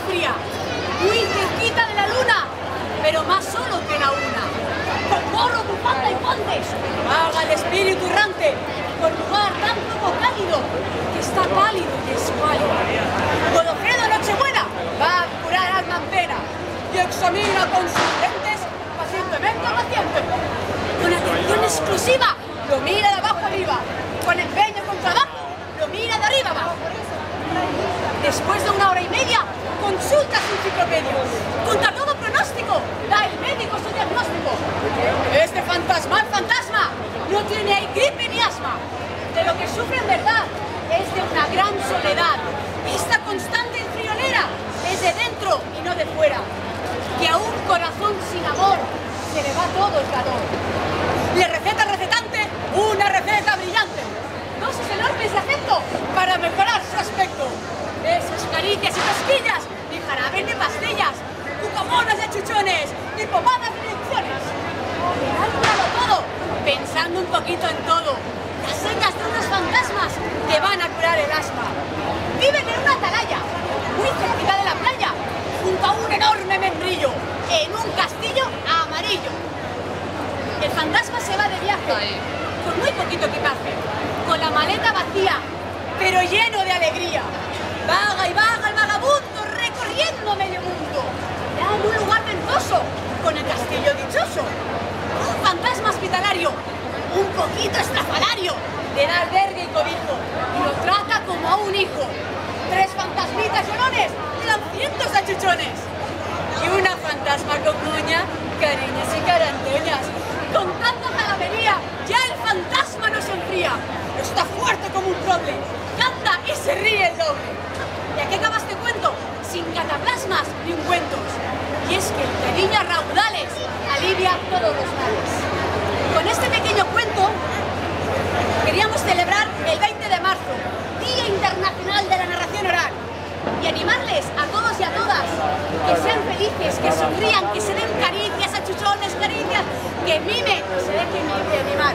enfría, muy cerquita de la luna, pero más solo que la una. Con morro, bufanda y guantes, vaga el espíritu errante, por lugar tan poco cálido, que está pálido y escuálido. Godofredo Nochebuena va a curar alma en pena y examina con sus lentes pacientemente al paciente. Con atención exclusiva lo mira de abajo arriba, con empeño con trabajo lo mira de arriba abajo. Después de 1 hora y media, consulta su enciclopedia. Contra todo pronóstico, da el médico su diagnóstico. Este fantasmal fantasma no tiene ahí gripe ni asma. De lo que sufre en verdad es de una gran soledad. Esta constante friolera es de dentro y no de fuera. Que a un corazón sin amor se le va todo el calor. Le receta al recetante una receta brillante. Dosis enormes de afecto para mejorar su aspecto. Esas caricias y cosquillas, ni jarabes ni pastillas, cucamonas de chuchones, ni pomadas ni inyecciones. Le han curado todo, pensando un poquito en todo. Las señas de unos fantasmas que van a curar el asma. Viven en una atalaya, muy cerquita de la playa, junto a un enorme membrillo, en un castillo amarillo. El fantasma se va de viaje, con muy poquito equipaje, con la maleta vacía, pero lleno de alegría. Vaga y vaga el vagabundo, recorriendo medio mundo. Ya en un lugar ventoso, con el castillo dichoso. Un fantasma hospitalario, un poquito estrafalario, le da albergue y cobijo, y lo trata como a un hijo. 3 fantasmitas llorones, le dan cientos de chuchones. Y una fantasma con moña, cariños y carantoñas. Con tanta jalamería, ya el fantasma no se enfría. Está fuerte como un roble, canta y se ríe el doble. Y aquí acaba este cuento, sin cataplasmas ni ungüentos. Y es que el cariño a raudales alivia todos los males. Con este pequeño cuento queríamos celebrar el 20 de marzo, Día Internacional de la Narración Oral. Y animarles a todos y a todas que sean felices, que sonrían, que se den caricias, achuchones, caricias, que mimen, se dejen mimar.